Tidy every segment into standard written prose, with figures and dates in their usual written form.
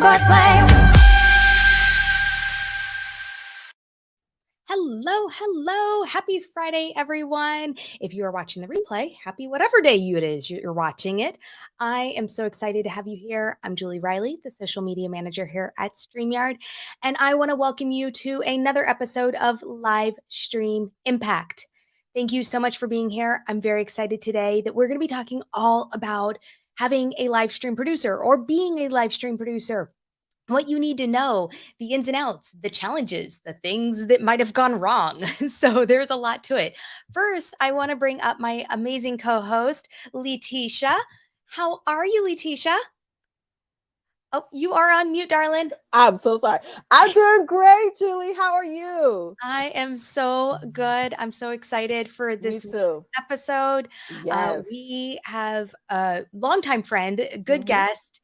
boys play. Hello. Happy Friday, everyone. If you are watching the replay, happy whatever day it is you're watching it. I am so excited to have you here. I'm Julie Riley, the social media manager here at StreamYard, and I want to welcome you to another episode of Livestream Impact. Thank you so much for being here. I'm very excited today that we're going to be talking all about having a live stream producer or being a live stream producer. What you need to know, the ins and outs, the challenges, the things that might have gone wrong. So there's a lot to it. First, I want to bring up my amazing co-host, Leticia. How are you, Leticia? Oh, you are on mute, darling. I'm so sorry. I'm doing great, Julie. How are you? I am so good. I'm so excited for this Me too. episode. Yes. We have a longtime friend, a good guest.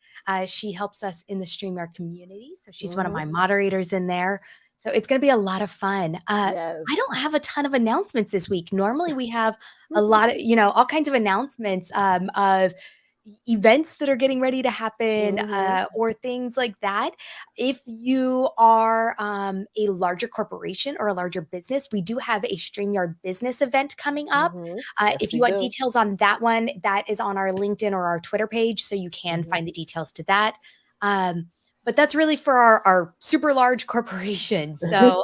She helps us in the StreamYard community. So she's one of my moderators in there. So it's going to be a lot of fun. Yes. I don't have a ton of announcements this week. Normally we have a lot of, all kinds of announcements of events that are getting ready to happen or things like that. If you are a larger corporation or a larger business, we do have a StreamYard business event coming up. Yes, if we you want do. details on that one, that is on our LinkedIn or our Twitter page, so you can find the details to that. But that's really for our super large corporations. So,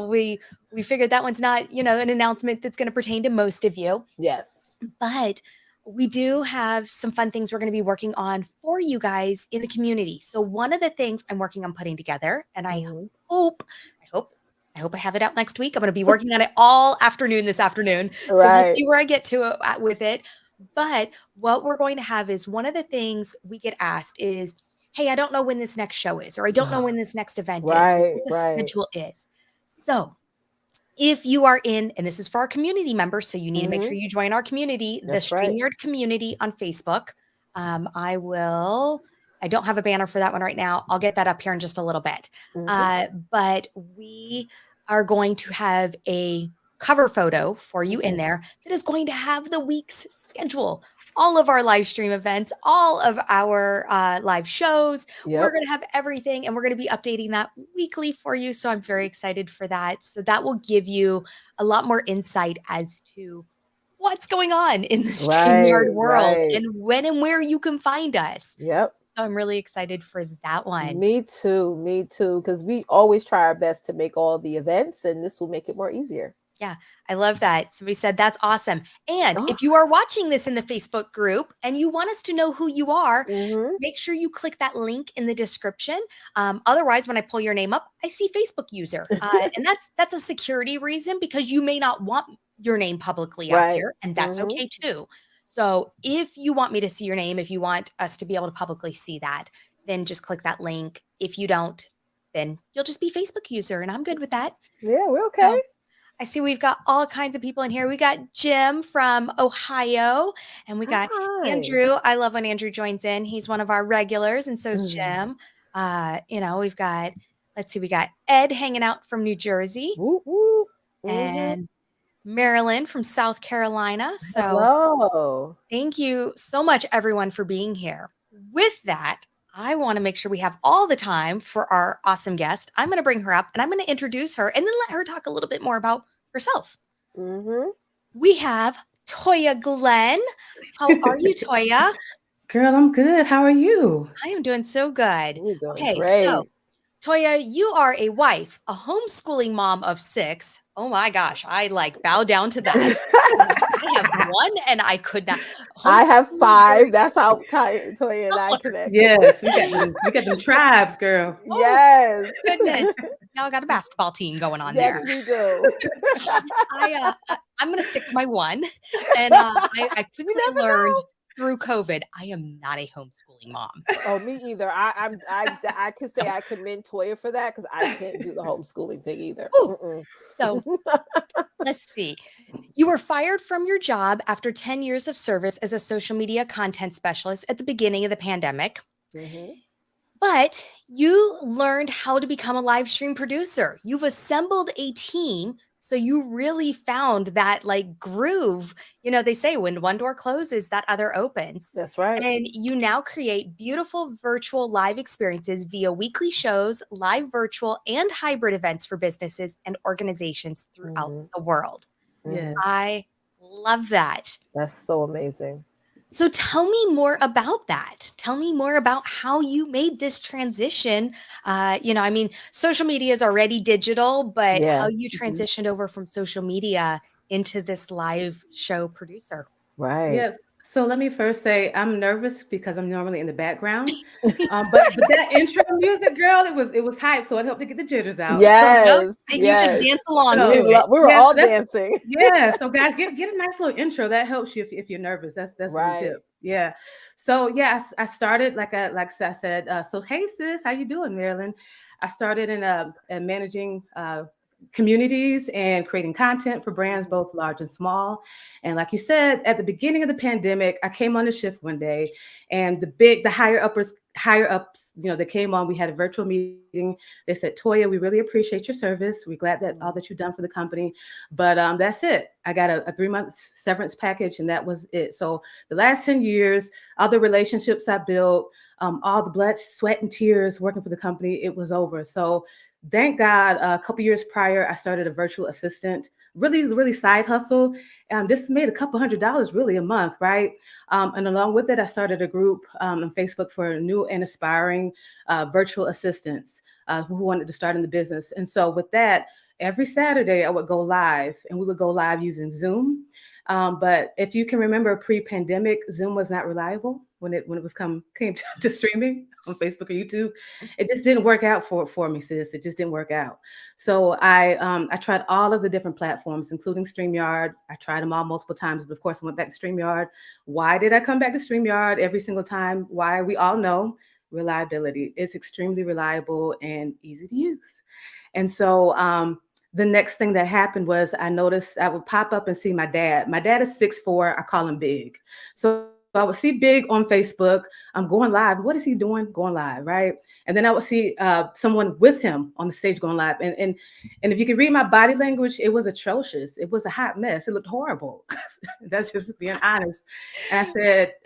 we figured that one's not, an announcement that's going to pertain to most of you. Yes. But we do have some fun things we're going to be working on for you guys in the community. So one of the things I'm working on putting together, and I hope I have it out next week. I'm going to be working on it all afternoon this afternoon. So we'll see where I get to with it. But what we're going to have is one of the things we get asked is, hey, I don't know when this next show is, or I don't know when this next event is, or what the schedule is. So if you are in, and this is for our community members, so you need to make sure you join our community, the StreamYard community on Facebook. I don't have a banner for that one right now. I'll get that up here in just a little bit. But we are going to have a cover photo for you in there that is going to have the week's schedule, all of our live stream events, all of our live shows. We're going to have everything, and we're going to be updating that weekly for you. So I'm very excited for that. So that will give you a lot more insight as to what's going on in the StreamYard world and when and where you can find us. Yep. So I'm really excited for that one. Me too. Because we always try our best to make all the events, and this will make it more easier. Yeah, I love that. Somebody said that's awesome. And if you are watching this in the Facebook group and you want us to know who you are, make sure you click that link in the description. Otherwise, when I pull your name up, I see Facebook user. And that's a security reason, because you may not want your name publicly out here, and that's okay too. So if you want me to see your name, if you want us to be able to publicly see that, then just click that link. If you don't, then you'll just be Facebook user, and I'm good with that. Yeah, we're okay. I see we've got all kinds of people in here. We got Jim from Ohio, and we got Andrew. I love when Andrew joins in. He's one of our regulars, and so is Jim. We've got, we got Ed hanging out from New Jersey, and Marilyn from South Carolina. So hello. Thank you so much, everyone, for being here. With that, I want to make sure we have all the time for our awesome guest. I'm going to bring her up, and I'm going to introduce her and then let her talk a little bit more about herself. We have Toya Glenn. How are you, Toya? Girl, I'm good. How are you? I am doing so good. Okay, great. So Toya, you are a wife, a homeschooling mom of 6. Oh my gosh, I bow down to that. I have 1 and I could not. I have 5. That's how Toya and I connect. Yes, we got them tribes, girl. Yes. Goodness. Now I got a basketball team going on there. Yes, we do. I'm going to stick to my 1. And I quickly learned through COVID, I am not a homeschooling mom. Oh, me either. I could say I commend Toya for that, because I can't do the homeschooling thing either. So let's see. You were fired from your job after 10 years of service as a social media content specialist at the beginning of the pandemic. But you learned how to become a live stream producer. You've assembled a team So you really found that like groove. You know, they say when one door closes, that other opens. That's right. And you now create beautiful virtual live experiences via weekly shows, live virtual and hybrid events for businesses and organizations throughout the world. Yes. I love that. That's so amazing. So tell me more about that. Tell me more about how you made this transition. I mean, social media is already digital, but how you transitioned over from social media into this live show producer. Right. Yes. So let me first say I'm nervous because I'm normally in the background. But that intro music, girl, it was hype, so it helped to get the jitters out. Yes. And you just dance along So- to it. We were Yes, all that's- dancing. Yeah. So guys, get a nice little intro. That helps you if you're nervous. That's Right. a tip. Yeah. So yeah, I started like I said. So hey sis, how you doing, Marilyn? I started in managing communities and creating content for brands both large and small. And like you said, at the beginning of the pandemic, I came on a shift one day, and the higher ups, they came on. We had a virtual meeting. They said, Toya, we really appreciate your service. We're glad that all that you've done for the company, but that's it. I got a 3-month severance package, and that was it. So the last 10 years, all the relationships I built, all the blood, sweat, and tears working for the company, it was over. So thank God, a couple years prior, I started a virtual assistant, really side hustle. This made a couple $100 really a month, right? And along with it, I started a group on Facebook for new and aspiring virtual assistants who wanted to start in the business. And so with that, every Saturday I would go live, and we would go live using Zoom. But if you can remember pre-pandemic, Zoom was not reliable when it came to streaming on Facebook or YouTube. It just didn't work out for me, sis. It just didn't work out. So I tried all of the different platforms, including StreamYard. I tried them all multiple times, but of course I went back to StreamYard. Why did I come back to StreamYard every single time? Why? We all know reliability. It's extremely reliable and easy to use. And so the next thing that happened was I noticed I would pop up and see my dad. My dad is 6'4". I call him Big. So I would see Big on Facebook. I'm going live. What is he doing? Going live, right? And then I would see someone with him on the stage going live. And if you could read my body language, it was atrocious. It was a hot mess. It looked horrible. That's just being honest. And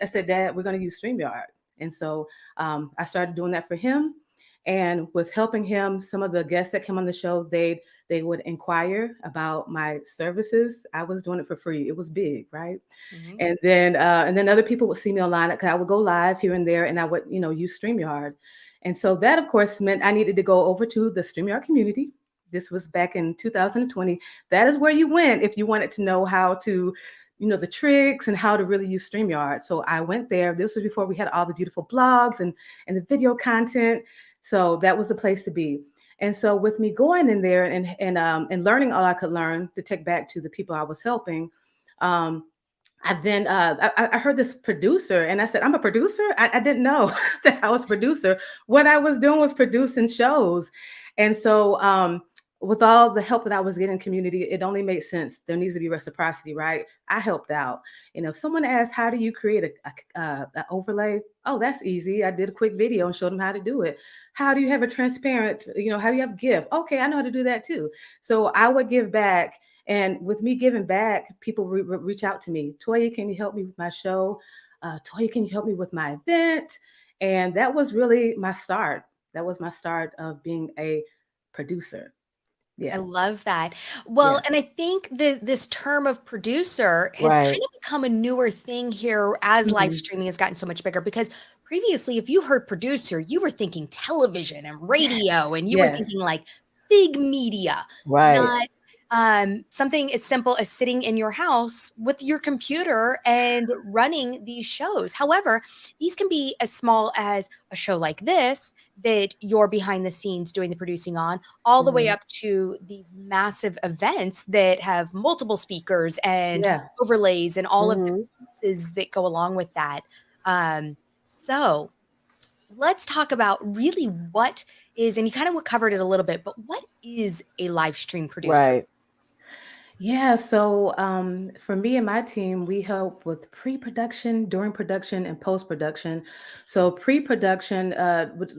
I said, Dad, we're going to use StreamYard. And so I started doing that for him. And with helping him, some of the guests that came on the show, they would inquire about my services. I was doing it for free. It was big, right? Mm-hmm. And then other people would see me online because I would go live here and there, and I would, use StreamYard. And so that, of course, meant I needed to go over to the StreamYard community. This was back in 2020. That is where you went if you wanted to know how to, the tricks and how to really use StreamYard. So I went there. This was before we had all the beautiful blogs and the video content. So that was the place to be. And so with me going in there and learning all I could learn to take back to the people I was helping, I heard this producer, and I said, I'm a producer? I didn't know that I was a producer. What I was doing was producing shows. And so with all the help that I was getting in community, it only made sense. There needs to be reciprocity, right? I helped out. If someone asked, how do you create an overlay? Oh, that's easy. I did a quick video and showed them how to do it. How do you have a transparent, how do you have GIF? Okay, I know how to do that too. So I would give back. And with me giving back, people reach out to me. Toya, can you help me with my show? Toya, can you help me with my event? And that was really my start. That was my start of being a producer. Yeah. I love that. Well, and I think this term of producer has kind of become a newer thing here as live streaming has gotten so much bigger, because previously, if you heard producer, you were thinking television and radio, and you were thinking like big media, not something as simple as sitting in your house with your computer and running these shows. However, these can be as small as a show like this that you're behind the scenes doing the producing on, all the way up to these massive events that have multiple speakers and overlays and all of the pieces that go along with that. So let's talk about really what is, and you kind of covered it a little bit, but what is a live stream producer? Right. Yeah, so for me and my team, we help with pre-production, during production, and post-production. So pre-production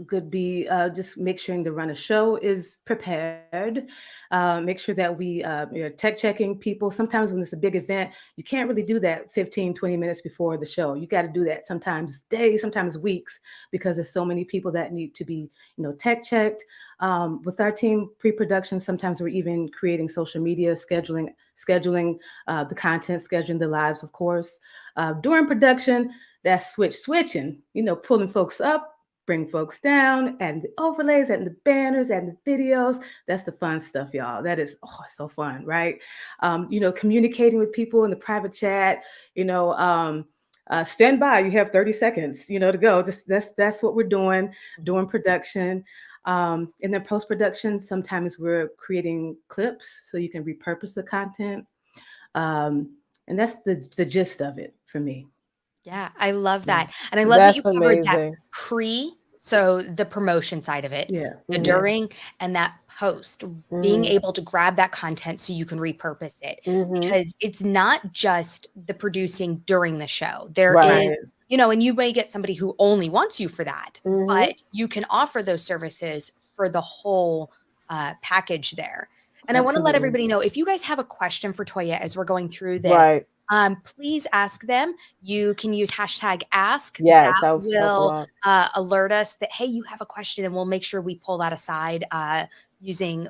could be just make sure the run of show is prepared. Make sure that you're tech checking people. Sometimes when it's a big event, you can't really do that 15, 20 minutes before the show. You got to do that sometimes days, sometimes weeks, because there's so many people that need to be, tech checked. With our team pre-production, sometimes we're even creating social media, scheduling the content, scheduling the lives, of course. During production, that's switching, pulling folks up, bring folks down, and the overlays and the banners and the videos. That's the fun stuff, y'all. That is so fun, right? Communicating with people in the private chat, stand by, you have 30 seconds, to go. That's what we're doing during production. And then post-production, sometimes we're creating clips so you can repurpose the content. And that's the gist of it for me. Yeah, I love that. Yeah. And I love that That's you covered that amazing. so the promotion side of it, Yeah. the Mhm. during, and that post, being able to grab that content so you can repurpose it. Mhm. Because it's not just the producing during the show. There Right. is, and you may get somebody who only wants you for that, Mhm. but you can offer those services for the whole package there. And I want to let Absolutely. everybody know, if you guys have a question for Toya as we're going through this, Right. please ask them. You can use #ask. Yes, That I was talking will about. alert us that, hey, you have a question, and we'll make sure we pull that aside using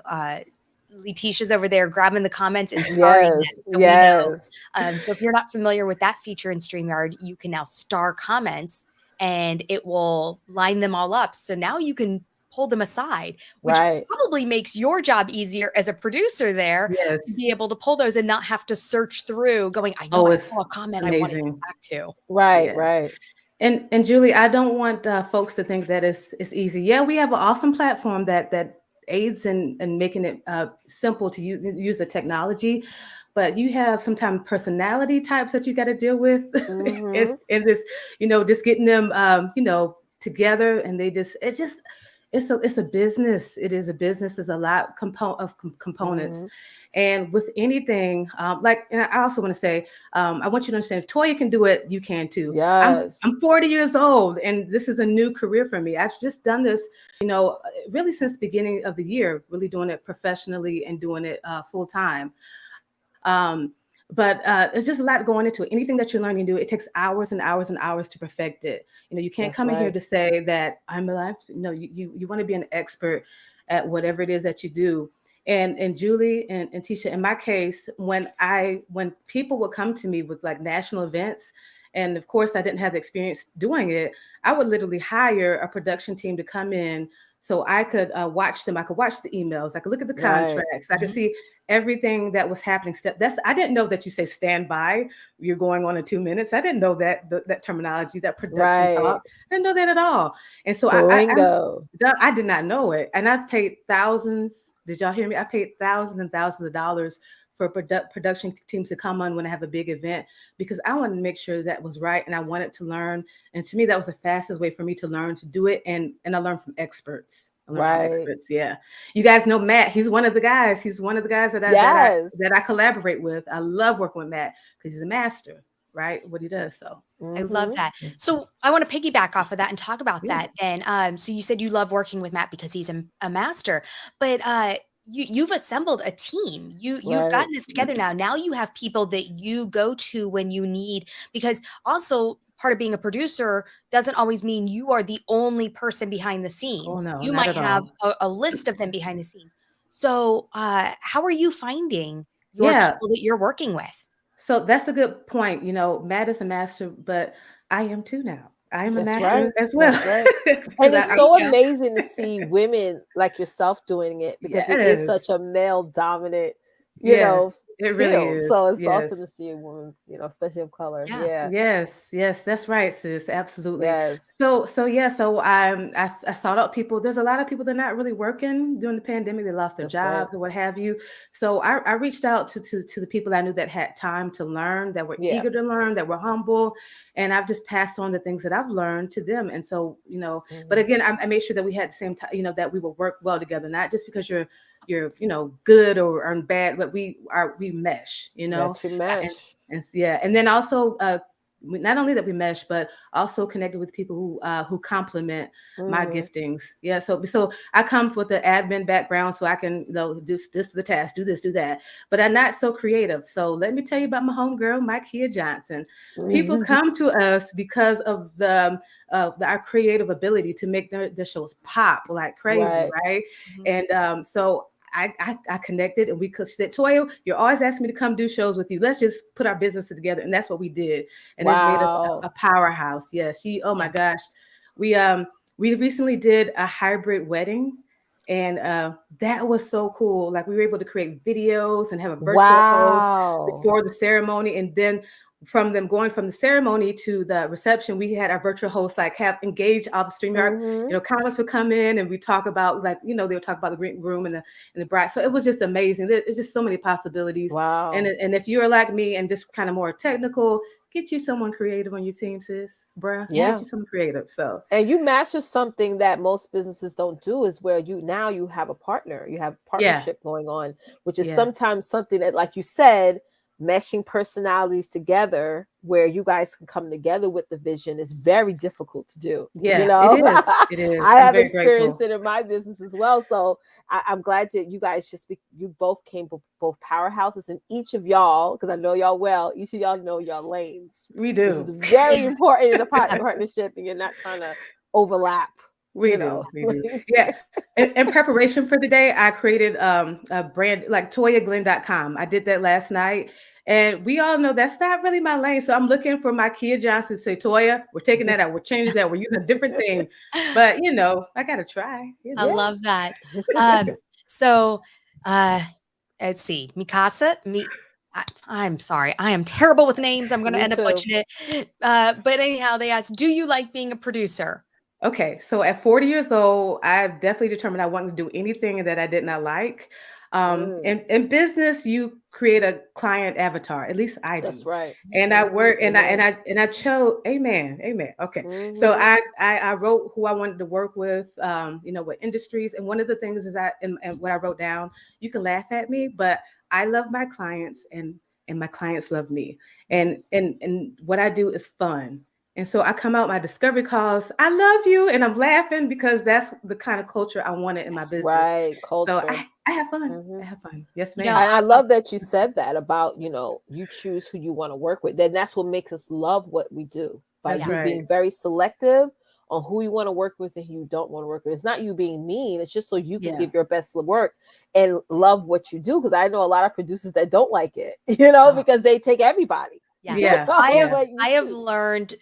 Leticia's over there grabbing the comments and starring Yes. them, so we know. Yes. So if you're not familiar with that feature in StreamYard, you can now star comments, and it will line them all up. So now you can pull them aside, which Right. probably makes your job easier as a producer there, Yes. to be able to pull those and not have to search through going, I know I It's saw a comment I want to get amazing. back to. Right. Yeah. Right. And Julie, I don't want folks to think that it's easy. Yeah, we have an awesome platform that aids in making it simple to use the technology, but you have sometimes personality types that you got to deal with Mhm. in this, just getting them, together, and it's a business. It is a business. There's a lot of components. Mhm. And with anything, and I also want to say, I want you to understand, if Toya can do it, you can too. Yes. I'm 40 years old, and this is a new career for me. I've just done this, really since the beginning of the year, really doing it professionally and doing it full time. But there's just a lot going into it. Anything that you're learning to do, it takes hours and hours and hours to perfect it. You can't That's come in here right. to say that I'm alive. No, you want to be an expert at whatever it is that you do. And Julie and Tisha, in my case, when people would come to me with like national events, and of course I didn't have the experience doing it, I would literally hire a production team to come in so I could watch them. I could watch the emails. I could look at the Right. contracts. I could see everything that was happening. I didn't know that you say stand by. You're going on in 2 minutes. I didn't know that terminology, that production Right. talk. I didn't know that at all. And so Bingo. I did not know it. And I've paid thousands. Did y'all hear me? I paid thousands and thousands of dollars for production teams to come on when I have a big event, because I wanted to make sure that was right, and I wanted to learn. And to me, that was the fastest way for me to learn to do it. And I learned from experts. Right. Yeah. You guys know Matt. He's one of the guys. He's one of the guys Yes. that I collaborate with. I love working with Matt because he's a master, right? What he does. So I love Mhm. that. So I want to piggyback off of that and talk about Yeah. that then. So you said you love working with Matt because he's a master, but you've assembled a team. You've Right. gotten this together now. Now you have people that you go to when you need, because also part of being a producer doesn't always mean you are the only person behind the Oh scenes. no, You not might at have all. a list of them behind the scenes. So how are you finding your Yeah. people that you're working with? So that's a good point. Matt is a master, but I am too now. I am a That's master right. as well. That's right. Because And it's There so you go. amazing to see women like yourself doing it, because it is yes, such a male dominant, yes, it really field. is. So it's Yes. awesome to see a woman, especially of color. Yeah. Yeah. Yes, that's right, sis. Absolutely. Yes. So I sought out people. There's a lot of people that are not really working during the pandemic. They lost their That's right. jobs or what have you. So I reached out to the people I knew that had time to learn, that were Yeah. eager to learn, that were humble, and I've just passed on the things that I've learned to them. And so, but Mhm. again, I made sure that we had the same time, that we would work well together, not just because you're good or bad, but we mesh, That you mesh. and then also not only that we mesh, but also connected with people who complement my giftings. Yeah. So I come with the admin background, so I can do this the task, do this, do that. But I'm not so creative. So let me tell you about my homegirl, Mikeia Johnson. People come to us because of our creative ability to make the shows pop like crazy, right? And so I connected, and we said, Toya, you're always asking me to come do shows with you. Let's just put our businesses together. And that's what we did. And it's made us a powerhouse. Yeah. Oh my gosh. We recently did a hybrid wedding, and that was so cool. Like, we were able to create videos and have a virtual host before the ceremony. And then going from the ceremony to the reception, we had our virtual host have engage all the StreamYard. Comments would come in, and we talk about they would talk about the green room and the bride. So it was just amazing. There's just so many possibilities. Wow. And if you're like me and just kind of more technical, get you someone creative on your team, sis, bruh. Yeah. Get you someone creative. So, and you master something that most businesses don't do, is where you have a partner. You have partnership going on, which is sometimes something that, like you said, meshing personalities together where you guys can come together with the vision is very difficult to do. Yeah, it is. I have experienced it in my business as well. So I'm glad that you guys you both came both powerhouses, and each of y'all, because I know y'all well, each of y'all know y'all lanes. We do. Which is very important in a partnership, and you're not trying to overlap. We do. Yeah. In preparation for the day, I created a brand like ToyaGlenn.com. I did that last night. And we all know that's not really my lane. So I'm looking for Mikeia Johnson to say, Toya, we're taking that out. We're changing that. We're using a different thing. But, I got to try. I love that. So let's see. Mikasa. I'm sorry. I am terrible with names. I'm going to end up butchering it. But anyhow, they asked, do you like being a producer? Okay. So at 40 years old, I've definitely determined I wanted to do anything that I did not like. In business, you create a client avatar. At least I do. That's right. And I work and I chose. Amen. Okay. So I wrote who I wanted to work with. What industries. And one of the things is and what I wrote down. You can laugh at me, but I love my clients, and my clients love me. And what I do is fun. And so I come out my discovery calls. I love you, and I'm laughing because that's the kind of culture I wanted in my business. Right, culture. So I have fun. I have fun. Yes, ma'am. I love that you said that about you choose who you want to work with. Then that's what makes us love what we do, by being very selective on who you want to work with and who you don't want to work with. It's not you being mean. It's just so you can give your best work and love what you do. Because I know a lot of producers that don't like it, because they take everybody. Yeah. I have learned,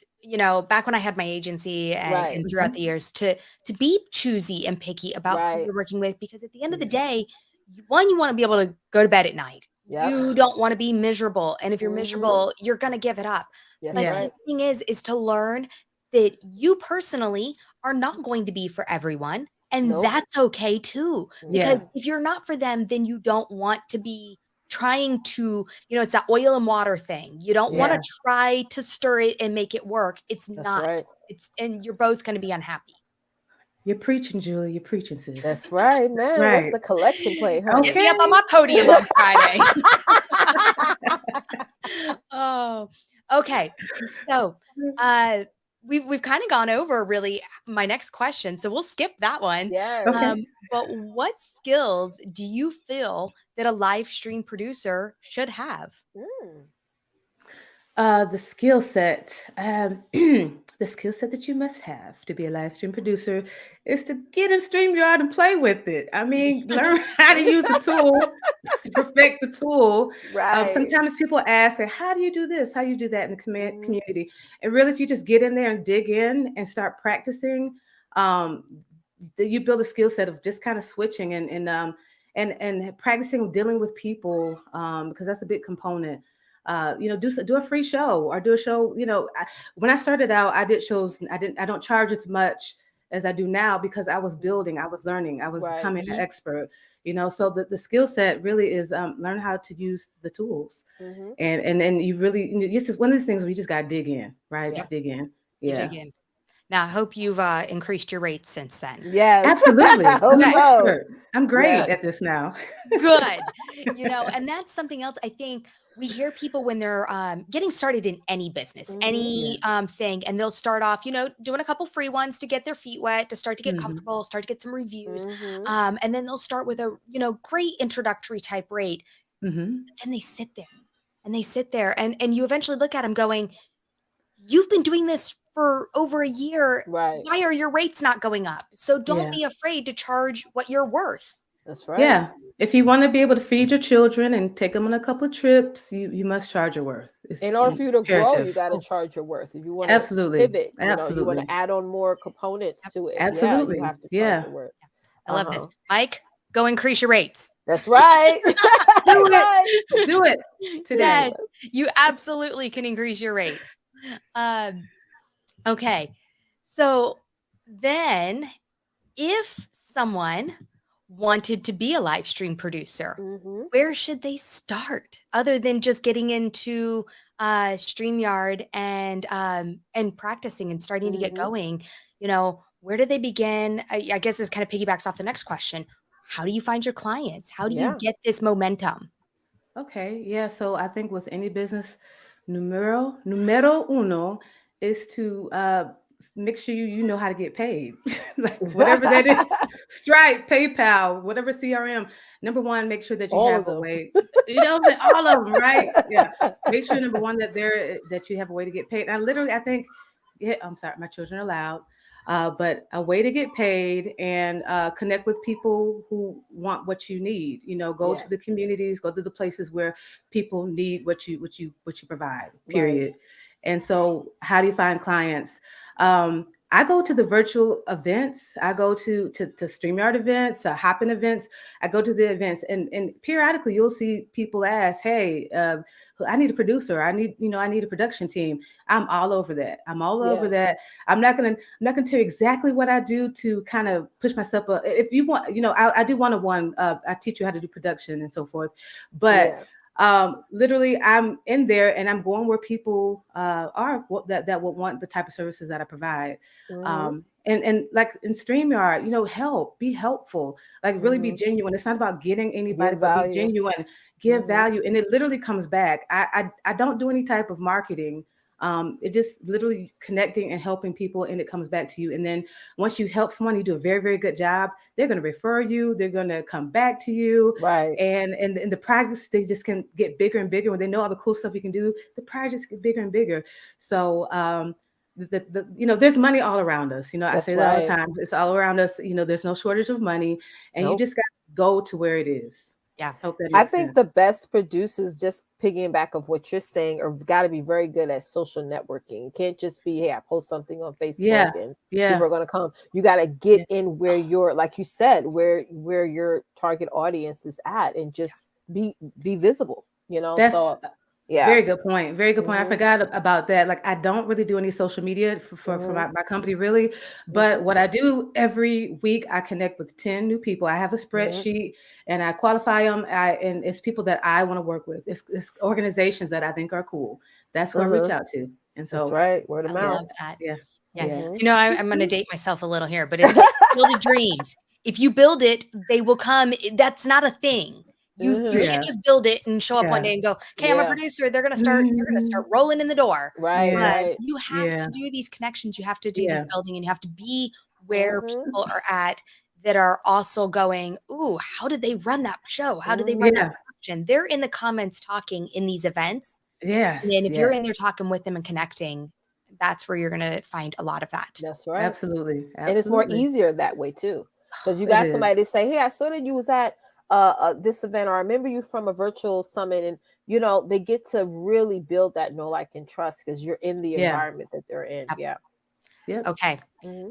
back when I had my agency and throughout the years, to be choosy and picky about who you're working with, because at the end of the day, one, you want to be able to go to bed at night. You don't want to be miserable. And if you're miserable, you're going to give it up. But the thing is to learn that you personally are not going to be for everyone. And that's okay too. Because if you're not for them, then you don't want to be trying to, it's that oil and water thing. You don't want to try to stir it and make it work. It's not. And you're both going to be unhappy. You're preaching, Julie. You're preaching, sis. That's right, man. That's the collection plate. Huh? Get me up on my podium on Friday. Oh, okay. So, we've kind of gone over really my next question, so we'll skip that one. But what skills do you feel that a live stream producer should have? The skill set, the skill set that you must have to be a live stream producer is to get in StreamYard and play with it. I mean, learn how to use the tool, perfect the tool. Sometimes people ask, how do you do this? How do you do that in the community? And really, if you just get in there and dig in and start practicing, you build a skill set of just kind of switching and practicing dealing with people, because that's a big component. Do a free show or do a show. When I started out, I did shows. I don't charge as much as I do now because I was building, I was learning, I was becoming an expert. So the skill set really is learn how to use the tools, and you really, it's just one of these things where you just got to dig in, right? Just dig in. Dig in. Now, I hope you've increased your rates since then. Yes. Absolutely. I'm an Okay. expert. I'm great Yes. at this now. Good. And that's something else. I think we hear people when they're getting started in any business, any thing, and they'll start off, doing a couple free ones to get their feet wet, to start to get comfortable, start to get some reviews. And then they'll start with a, great introductory type rate. But then they sit there and you eventually look at them going, you've been doing this for over a year. Right. Why are your rates not going up? So don't be afraid to charge what you're worth. That's right. Yeah. If you want to be able to feed your children and take them on a couple of trips, you must charge your worth. In order for you to grow, you got to charge your worth. If you want to pivot, you want to add on more components to it. Absolutely. You have to charge your worth. I love this. Mike, go increase your rates. That's right. Do it today. Yes, you absolutely can increase your rates. Okay. So then if someone wanted to be a live stream producer, where should they start other than just getting into StreamYard and practicing and starting to get going? Where do they begin? I guess this kind of piggybacks off the next question. How do you find your clients? How do you get this momentum? Okay. Yeah. So I think with any business, numero uno is to make sure you know how to get paid. Like whatever that is, Stripe, PayPal, whatever CRM. Number one, make sure that you have a way. All of them, right? Yeah. Make sure number one that you have a way to get paid. I think, I'm sorry, my children are loud. But a way to get paid and connect with people who want what you need. Go to the communities, go to the places where people need what you provide. Period. Right. And so, how do you find clients? I go to the virtual events. I go to StreamYard events, Hopin events. I go to the events, and periodically you'll see people ask, "Hey, I need a producer. I need a production team." I'm all over that. I'm not gonna tell you exactly what I do to kind of push myself up. If you want, I do one-on-one. I teach you how to do production and so forth, but. Literally, I'm in there and I'm going where people are that will want the type of services that I provide. And like in StreamYard, be helpful, like really be genuine. It's not about getting anybody, but be genuine, give value. And it literally comes back. I don't do any type of marketing. It just literally connecting and helping people, and it comes back to you. And then once you help someone, you do a very, very good job. They're going to refer you. They're going to come back to you. Right. And the projects, they just can get bigger and bigger. When they know all the cool stuff you can do, the projects get bigger and bigger. So, there's money all around us. I say that all the time. It's all around us. There's no shortage of money, and you just got to go to where it is. Yeah. I think the best producers, just piggyback of what you're saying, are got to be very good at social networking. It can't just be, hey, I post something on Facebook and people are going to come. You got to get in where you're, like you said, where your target audience is at, and just be visible, Very good point. Very good point. I forgot about that. Like, I don't really do any social media for my company, really. But what I do every week, I connect with 10 new people. I have a spreadsheet and I qualify them. And it's people that I want to work with. It's organizations that I think are cool. That's who I reach out to. And so, that's right. Word of mouth. I love that. Yeah. I'm going to date myself a little here, but it's build of dreams. If you build it, they will come. That's not a thing. You can't just build it and show up one day and go, okay, I'm a producer. They're going to start rolling in the door. Right. But you have to do these connections. You have to do this building, and you have to be where people are at that are also going, ooh, how did they run that show? How did they run that production? They're in the comments talking in these events. Yes. And then if you're in there talking with them and connecting, that's where you're going to find a lot of that. That's right. Absolutely. And it's more easier that way too. Because you got somebody to say, hey, I saw that you was at this event, or I remember you from a virtual summit, and they get to really build that know, like, and trust because you're in the environment that they're in. Yeah. Okay.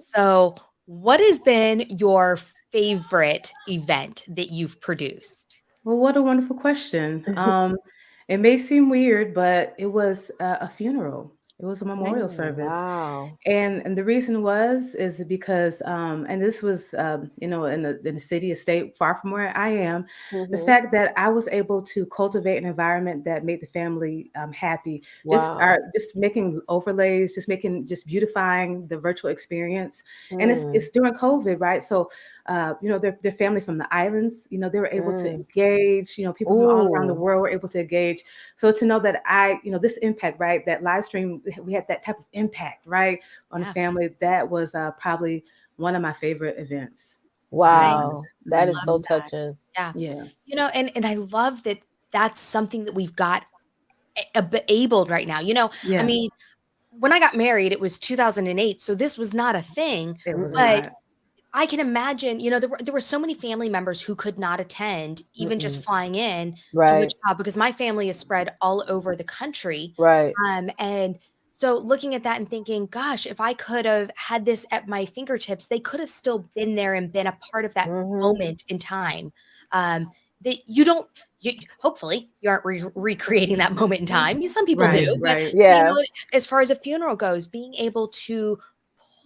So what has been your favorite event that you've produced? Well, what a wonderful question. It may seem weird, but it was a funeral. It was a memorial service. Wow. And the reason is because and this was in the city, a state far from where I am, the fact that I was able to cultivate an environment that made the family happy. Wow. Just making overlays, just beautifying the virtual experience. And it's during COVID, right? So their family from the islands, they were able to engage, people from all around the world were able to engage. So to know that this impact, right, that live stream, we had that type of impact, right, on the family, that was probably one of my favorite events. Wow. That is so touching. Yeah. And I love that that's something that we've got enabled right now. I mean, when I got married, it was 2008. So this was not a thing, but I can imagine, there were so many family members who could not attend, even just flying in to Wichita, because my family is spread all over the country. Right. And so looking at that and thinking, gosh, if I could have had this at my fingertips, they could have still been there and been a part of that moment in time. That hopefully you aren't recreating that moment in time. Some people do, but as far as a funeral goes, being able to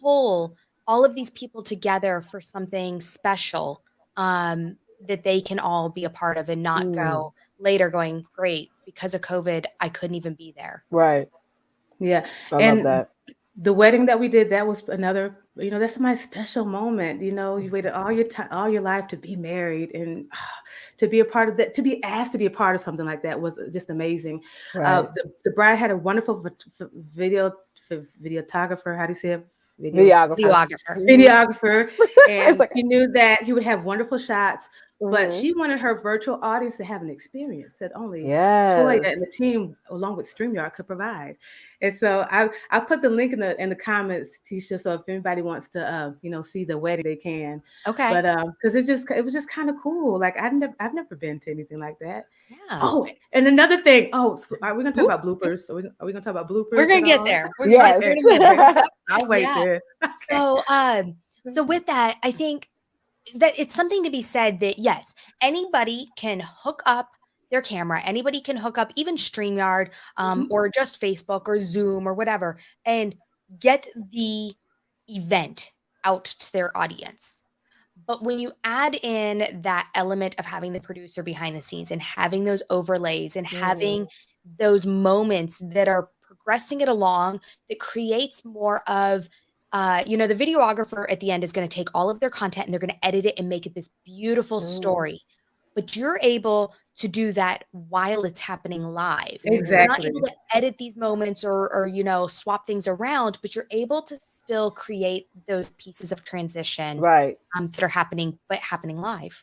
pull all of these people together for something special that they can all be a part of and not go later going, great, because of COVID, I couldn't even be there. Right. Yeah. I love that. The wedding that we did, that was another, that's my special moment. You waited all your time, all your life to be married, and to be a part of that, to be asked to be a part of something like that was just amazing. Right. The bride had a wonderful videographer. How do you say it? Videographer. And he knew that he would have wonderful shots, but she wanted her virtual audience to have an experience that only Toya and the team, along with StreamYard, could provide. And so I put the link in the comments, Tisha, so if anybody wants to see the wedding, they can. Okay. But because it was just kind of cool. Like I've never been to anything like that. Yeah. Oh, and another thing. Oh, are we gonna talk about bloopers? Are we gonna talk about bloopers? We're gonna get there. I'll wait there. Okay. So with that, I think that it's something to be said that yes, anybody can hook up their camera. Anybody can hook up even StreamYard or just Facebook or Zoom or whatever and get the event out to their audience. But when you add in that element of having the producer behind the scenes and having those overlays and having those moments that are progressing it along, that creates more of the videographer at the end is going to take all of their content and they're going to edit it and make it this beautiful story. But you're able to do that while it's happening live. Exactly. You're not able to edit these moments or swap things around, but you're able to still create those pieces of transition that are happening live.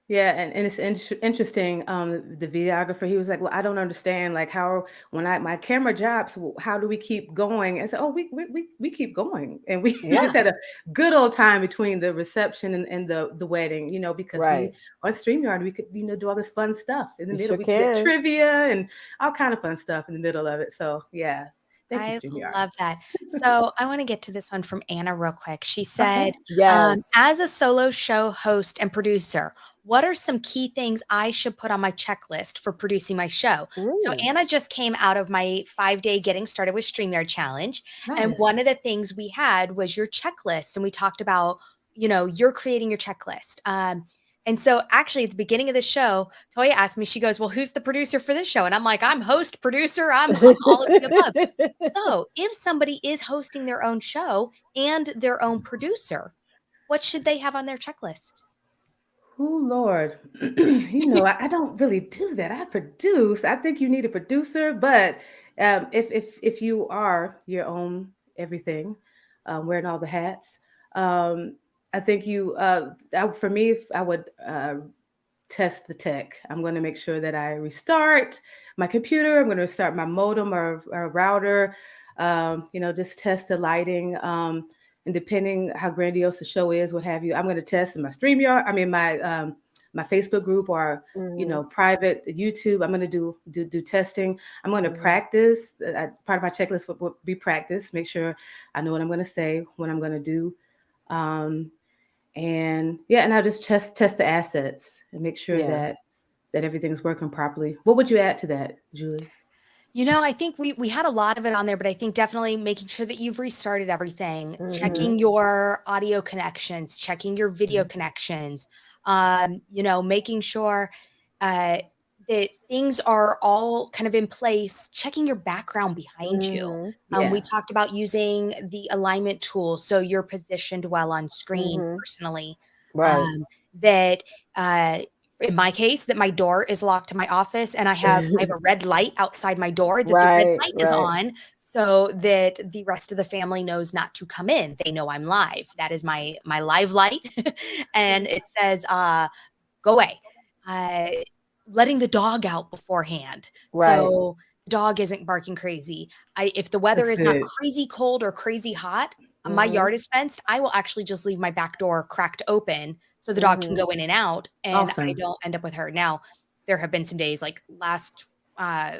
Yeah, and it's interesting. The videographer, he was like, "Well, I don't understand. Like, how when my camera drops, how do we keep going?" And I said, "Oh, we keep going, and we just had a good old time between the reception and the wedding, because we on StreamYard we could do all this fun stuff in the middle. We did trivia and all kind of fun stuff in the middle of it. So yeah." I love that. So I want to get to this one from Anna real quick. She said, as a solo show host and producer, what are some key things I should put on my checklist for producing my show? So Anna just came out of my 5-day getting started with StreamYard challenge. Nice. And one of the things we had was your checklist. And we talked about, you're creating your checklist. And so actually at the beginning of the show, Toya asked me, she goes, well, who's the producer for this show? And I'm like, I'm host, producer, I'm all of the above. So if somebody is hosting their own show and their own producer, what should they have on their checklist? Oh, Lord. I don't really do that. I produce. I think you need a producer, but if you are your own everything, wearing all the hats, I think for me, I would test the tech. I'm going to make sure that I restart my computer. I'm going to restart my modem or router, just test the lighting. And depending how grandiose the show is, what have you, I'm going to test in my StreamYard. My Facebook group or, private YouTube. I'm going to do testing. I'm going to practice. Part of my checklist would be practice. Make sure I know what I'm going to say, what I'm going to do. And I'll just test the assets and make sure that everything's working properly. What would you add to that, Julie? I think we had a lot of it on there, but I think definitely making sure that you've restarted everything, checking Mm-hmm. your audio connections, checking your video connections, making sure that things are all kind of in place, checking your background behind you. Mm-hmm. We talked about using the alignment tool so you're positioned well on screen Mm-hmm. personally. Right. That in my case, that my door is locked to my office and I have a red light outside my door, that the red light is on so that the rest of the family knows not to come in. They know I'm live. That is my live light. And it says, go away. Letting the dog out beforehand. So the dog isn't barking crazy. If the weather is not crazy cold or crazy hot, my yard is fenced, I will actually just leave my back door cracked open so the dog can go in and out and I don't end up with her. Now, there have been some days like last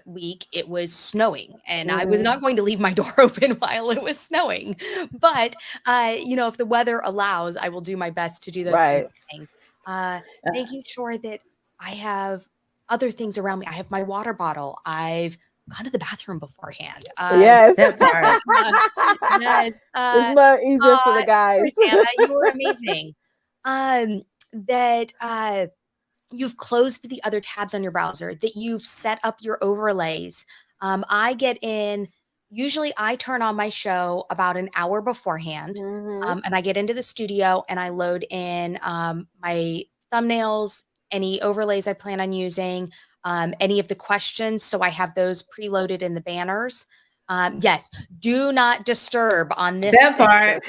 week, it was snowing and I was not going to leave my door open while it was snowing. But, if the weather allows, I will do my best to do those kinds of things. Making sure that I have other things around me. I have my water bottle. I've gone to the bathroom beforehand. Yes. That part. Yes. It's much easier for the guys. Anna, you were amazing. That you've closed the other tabs on your browser, that you've set up your overlays. I get in, usually I turn on my show about an hour beforehand, and I get into the studio and I load in my thumbnails, any overlays I plan on using, any of the questions. So I have those preloaded in the banners. Yes, do not disturb on this. That part.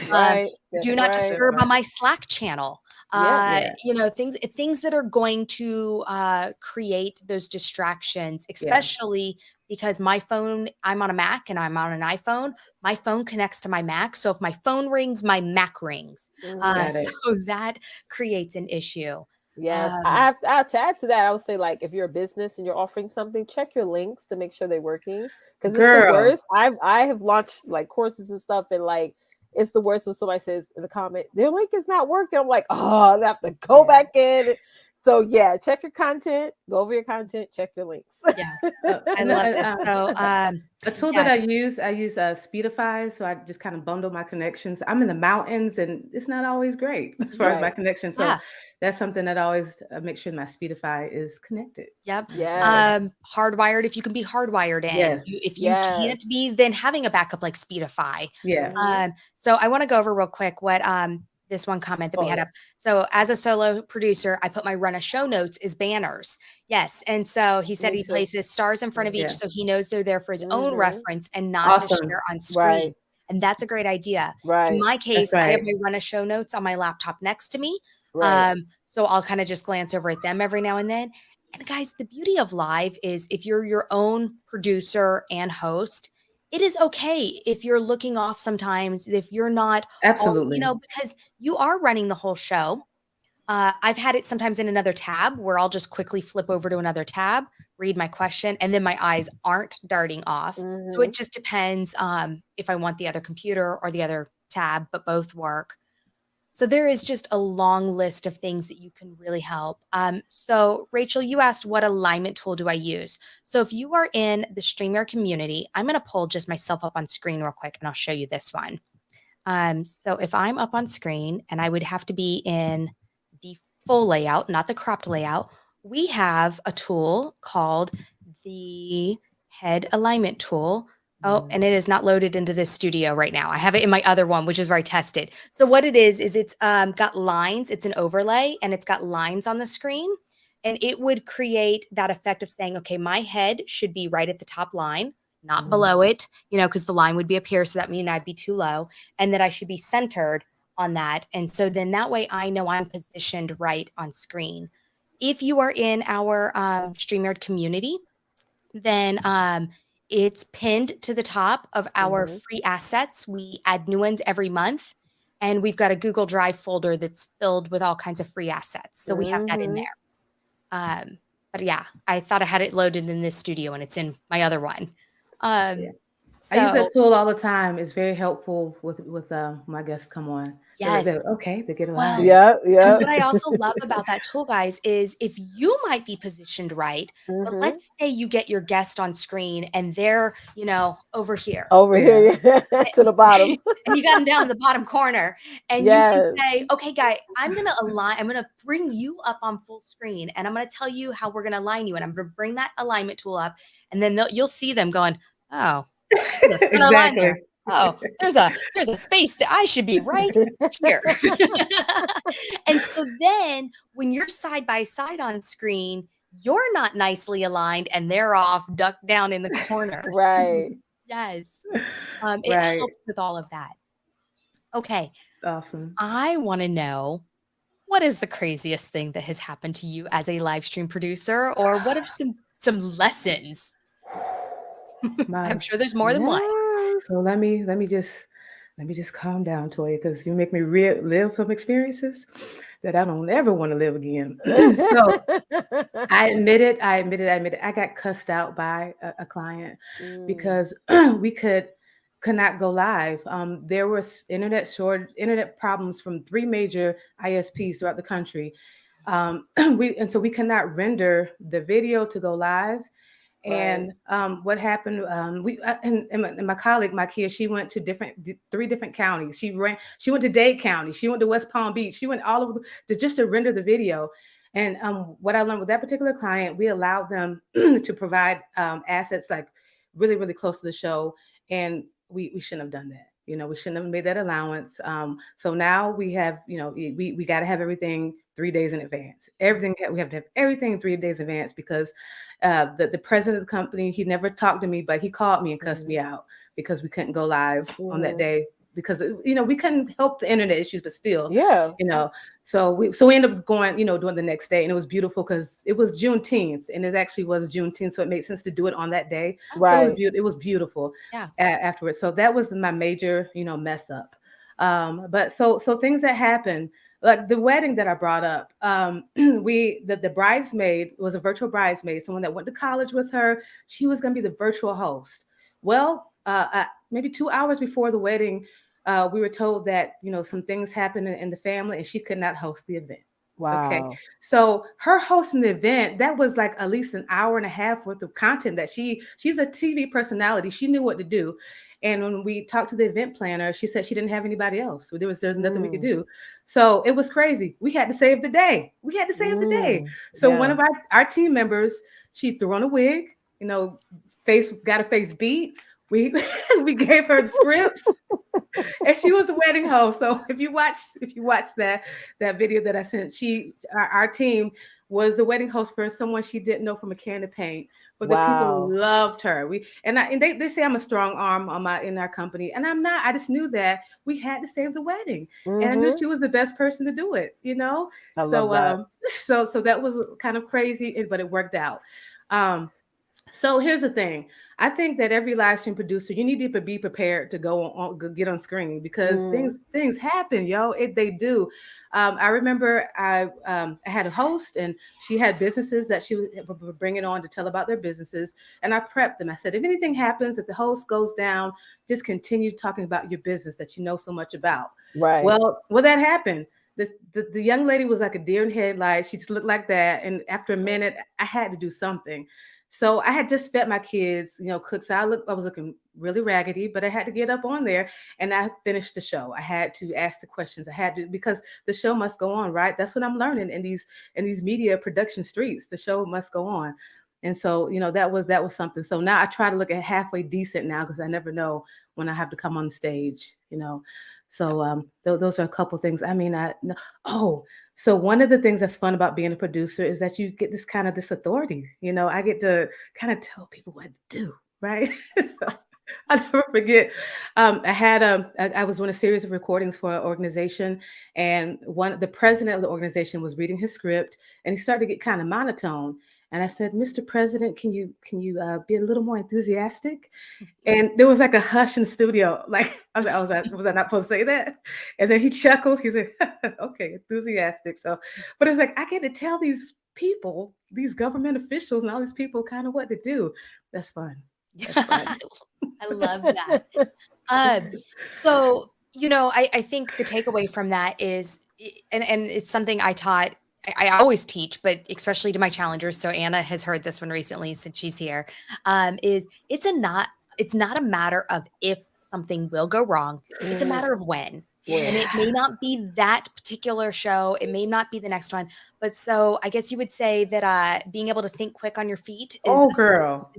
Do not disturb on my Slack channel. Things that are going to create those distractions, especially because my phone, I'm on a Mac and I'm on an iPhone. My phone connects to my Mac. So if my phone rings, my Mac rings. So that creates an issue. Yes. I have to add to that. I would say, like, if you're a business and you're offering something, check your links to make sure they're working. Because it's the worst. I have launched like courses and stuff, and like it's the worst when somebody says in the comment, their link is not working. I'm like, oh, I have to go back in. So check your content, go over your content, check your links. I love this. So a tool that I use Speedify. So I just kind of bundle my connections. I'm in the mountains and it's not always great as far as my connection. So that's something that I always make sure my Speedify is connected. Yep. Hardwired, if you can be hardwired in. If you can't be, then having a backup like Speedify. So I want to go over real quick what this one comment that we had up. So as a solo producer, I put my run a show notes as banners. Yes. And so he said he places stars in front of each so he knows they're there for his own reference and not to share on screen. And that's a great idea. In my case, I have my run a show notes on my laptop next to me. So I'll kind of just glance over at them every now and then. And guys, the beauty of live is if you're your own producer and host, it is okay if you're looking off sometimes, if you're not, because you are running the whole show. I've had it sometimes in another tab where I'll just quickly flip over to another tab, read my question, and then my eyes aren't darting off. So it just depends if I want the other computer or the other tab, but both work. So there is just a long list of things that you can really help. So Rachel, you asked what alignment tool do I use? So if you are in the StreamYard community, I'm going to pull just myself up on screen real quick and I'll show you this one. So if I'm up on screen and I would have to be in the full layout, not the cropped layout, we have a tool called the head alignment tool. Oh, and it is not loaded into this studio right now. I have it in my other one, which is where I tested. So what it is it's got lines. It's an overlay and it's got lines on the screen. And it would create that effect of saying, okay, my head should be right at the top line, not below it, because the line would be up here. So that means I'd be too low and that I should be centered on that. And so then that way I know I'm positioned right on screen. If you are in our StreamYard community, then it's pinned to the top of our free assets. We add new ones every month. And we've got a Google Drive folder that's filled with all kinds of free assets. So we have that in there. But yeah, I thought I had it loaded in this studio and it's in my other one. I use that tool all the time. It's very helpful with my guests come on. Yes. They get alive. Yeah. And what I also love about that tool, guys, is if you might be positioned right, but let's say you get your guest on screen and they're, over here. To the bottom. And you got them down in the bottom corner. And you can say, okay, guy, I'm going to bring you up on full screen and I'm going to tell you how we're going to align you. And I'm going to bring that alignment tool up. And then you'll see them going, oh, there's a center line there. Oh, there's a space that I should be right here. And so then when you're side by side on screen, you're not nicely aligned and they're off ducked down in the corners. Right. Yes. It helps with all of that. Okay. Awesome. I want to know, what is the craziest thing that has happened to you as a live stream producer, or what are some lessons? I'm sure there's more than one. So let me just calm down, Toya, because you make me relive some experiences that I don't ever want to live again. So I admit it. I got cussed out by a client because we could not go live. There was internet problems from 3 major ISPs throughout the country. So we could not render the video to go live. And what happened? And my colleague, Makia, she went to 3 different counties. She went to Dade County. She went to West Palm Beach. She went all over to render the video. And what I learned with that particular client, we allowed them to provide assets like really, really close to the show, and we shouldn't have done that. We shouldn't have made that allowance. So now we have, we got to have everything 3 days in advance. We have to have everything 3 days in advance because the president of the company, he never talked to me, but he called me and cussed me out because we couldn't go live on that day because, we couldn't help the internet issues, but still, so we ended up going, doing the next day. And it was beautiful because it was Juneteenth, and it actually was Juneteenth. So it made sense to do it on that day. Right. So it was beautiful afterwards. So that was my major, mess up. But so things that happened, like the wedding that I brought up, the bridesmaid was a virtual bridesmaid, someone that went to college with her. She was going to be the virtual host. Well, maybe 2 hours before the wedding, we were told that, some things happened in the family and she could not host the event. Wow. Okay. So her hosting the event, that was like at least an hour and a half worth of content that she's a TV personality. She knew what to do. And when we talked to the event planner, she said she didn't have anybody else. So there's nothing we could do. So it was crazy. We had to save the day. So one of our team members, she threw on a wig, got a face beat. We gave her the scripts and she was the wedding host. So if you watch that video that I sent, our team was the wedding host for someone she didn't know from a can of paint, but the people loved her. They say I'm a strong arm in our company, and I'm not. I just knew that we had to save the wedding, and I knew she was the best person to do it. I love that. So that was kind of crazy, but it worked out. So here's the thing. I think that every live stream producer, you need to be prepared to get on screen because things happen, yo. They do. I remember I had a host and she had businesses that she was bringing on to tell about their businesses. And I prepped them. I said, if anything happens, if the host goes down, just continue talking about your business that you know so much about. Right. Well, that happened. The young lady was like a deer in headlights. She just looked like that. And after a minute, I had to do something. So I had just fed my kids, cooked. So I was looking really raggedy, but I had to get up on there and I finished the show. I had to ask the questions. Because the show must go on, right? That's what I'm learning in these media production streets. The show must go on. And so, that was something. So now I try to look at halfway decent now because I never know when I have to come on the stage, So those are a couple things. I mean, so one of the things that's fun about being a producer is that you get this authority. I get to kind of tell people what to do, right? So I'll never forget. I was doing a series of recordings for an organization, and the president of the organization was reading his script, and he started to get kind of monotone. And I said, Mr. President, can you be a little more enthusiastic? And there was like a hush in the studio. Like was I not supposed to say that? And then he chuckled. He said, okay, enthusiastic. So, but it's like, I get to tell these people, these government officials and all these people kind of what to do. That's fun. I love that. So, I think the takeaway from that is, and it's something I taught, I always teach, but especially to my challengers. So Anna has heard this one recently since she's here. Is it's not a matter of if something will go wrong. It's a matter of when. And it may not be that particular show. It may not be the next one. But so I guess you would say that being able to think quick on your feet is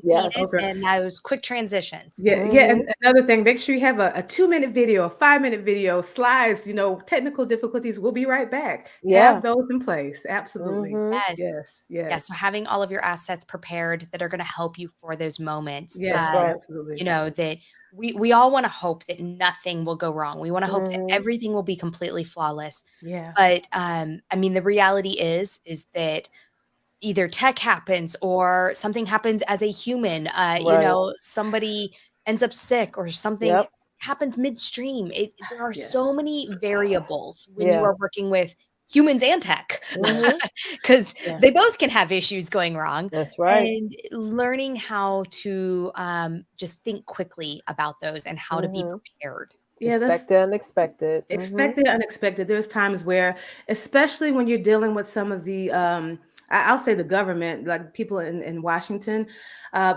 needed, and those quick transitions. Yeah. And another thing, make sure you have a 2-minute video, a 5-minute video, slides, technical difficulties. We'll be right back. Have those in place. Absolutely. Yes. So having all of your assets prepared that are going to help you for those moments. Yes, absolutely. That we all want to hope that nothing will go wrong. We want to hope that everything will be completely flawless. Yeah. But the reality is that either tech happens or something happens as a human. Somebody ends up sick or something happens midstream. There are so many variables when you are working with humans and tech, because they both can have issues going wrong. That's right. And learning how to just think quickly about those and how to be prepared. Expect the unexpected. Expect the unexpected. There's times where, especially when you're dealing with some of the, I'll say the government, like people in Washington,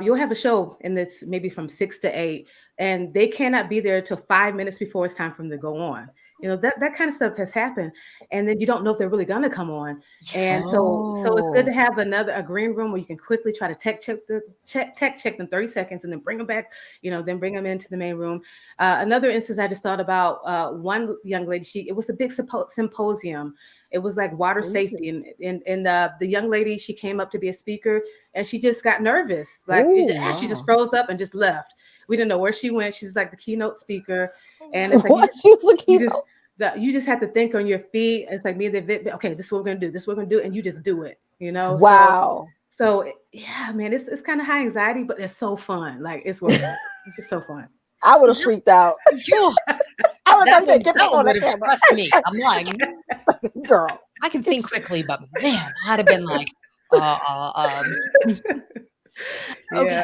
you'll have a show and it's maybe from 6 to 8, and they cannot be there till 5 minutes before it's time for them to go on. That kind of stuff has happened, and then you don't know if they're really going to come on. And so it's good to have a green room where you can quickly try to tech check them 30 seconds and then bring them back, then bring them into the main room. Another instance I just thought about, one young lady, it was a big symposium. It was like water safety, and the young lady, she came up to be a speaker, and she just got nervous. Like she just froze up and just left. We didn't know where she went. She's like the keynote speaker, and it's like she was a keynote. You just have to think on your feet. It's like me and the okay, this is what we're gonna do. This is what we're gonna do, and you just do it. Wow. So yeah, man, it's kind of high anxiety, but it's so fun. Like it's worth it. It's just so fun. I would have freaked out. I would have get back on the camera. Trust me, I'm like, girl, I can think quickly, but man, I'd have been like, Okay.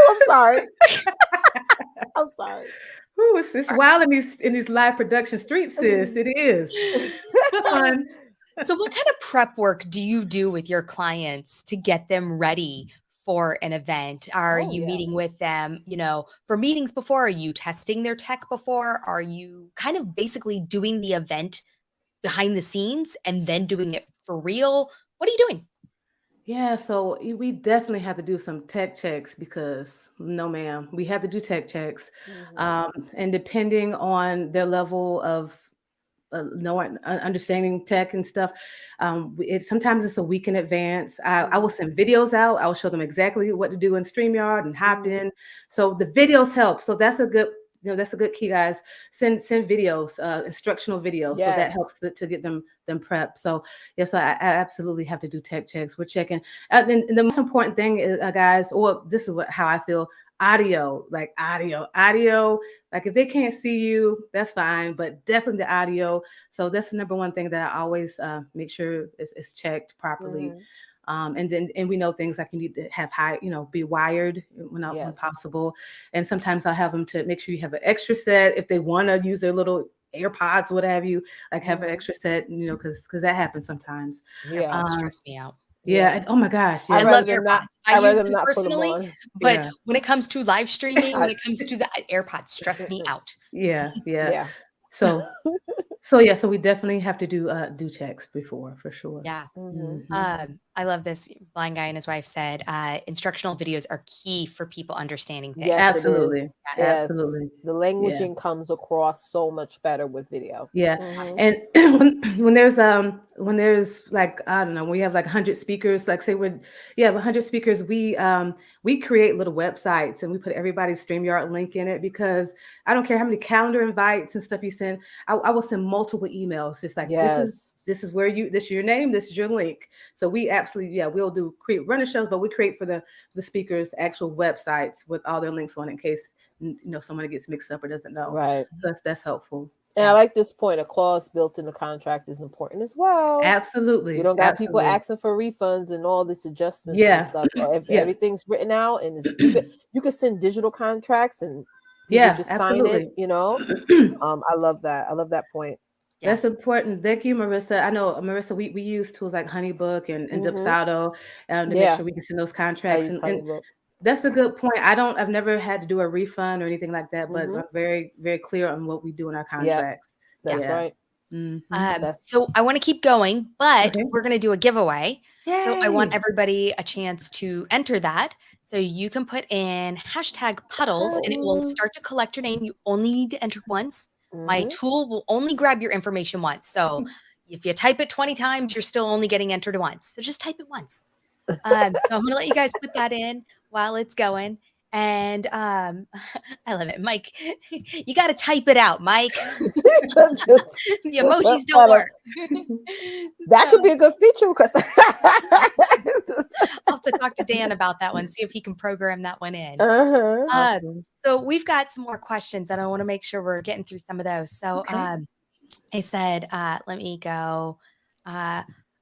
I'm sorry. I'm sorry. Ooh, it's wild in these live production streets, sis. It is. Fun. So what kind of prep work do you do with your clients to get them ready for an event? Are you meeting with them, for meetings before? Are you testing their tech before? Are you kind of basically doing the event behind the scenes and then doing it for real? What are you doing? Yeah, so we definitely have to do some tech checks because no, ma'am, we have to do tech checks. And depending on their level of understanding tech and stuff, sometimes it's a week in advance. I will send videos out. I will show them exactly what to do in StreamYard and hop in. So the videos help. So that's a good key, guys. Send videos, instructional videos. So that helps to get them prepped. So yes, I absolutely have to do tech checks. We're checking. And the most important thing is, guys, or this is how I feel, audio. Like if they can't see you, that's fine, but definitely the audio. So that's the number one thing that I always make sure is checked properly. And we know things like you need to have be wired when possible. And sometimes I'll have them to make sure you have an extra set if they want to use their little AirPods, what have you, like have an extra set, because that happens sometimes. Yeah, stress me out. Yeah. Oh my gosh. Yeah. I love AirPods. I use them personally, but when it comes to live streaming, when it comes to the AirPods, stress me out. Yeah. So we definitely have to do checks before, for sure. Yeah. I love this. Blind Guy and his wife said, instructional videos are key for people understanding things. Yes, absolutely. Yes. Absolutely. The languaging comes across so much better with video. Yeah. And when there's like, I don't know, we have like 100 speakers, like say we have 100 speakers, we create little websites and we put everybody's StreamYard link in it, because I don't care how many calendar invites and stuff you send. I will send multiple emails, just like this is where this is your name, this is your link. So we absolutely, we'll create runner shows, but we create for the speakers actual websites with all their links on it in case someone gets mixed up or doesn't know. Right. So that's helpful. And I like this point. A clause built in the contract is important as well. Absolutely. You don't got people asking for refunds and all this adjustments and stuff. Or if everything's written out and you could send digital contracts and people just sign it, you know. I love that. I love that point. Yeah. That's important. Thank you, Marissa. I know, Marissa, we use tools like Honeybook and Dipsado to make sure we can send those contracts. And that's a good point. I've never had to do a refund or anything like that, but I'm very, very clear on what we do in our contracts. That's right. So I want to keep going, but we're going to do a giveaway. Yay. So I want everybody a chance to enter that. So you can put in #puddles and it will start to collect your name. You only need to enter once. My tool will only grab your information once. So if you type it 20 times, you're still only getting entered once. So just type it once. So I'm going to let you guys put that in while it's going. And I love it. Mike, you got to type it out, Mike. The emojis don't work. That could be a good feature request. I'll have to talk to Dan about that one, see if he can program that one in. So we've got some more questions, and I want to make sure we're getting through some of those. So I said, let me go.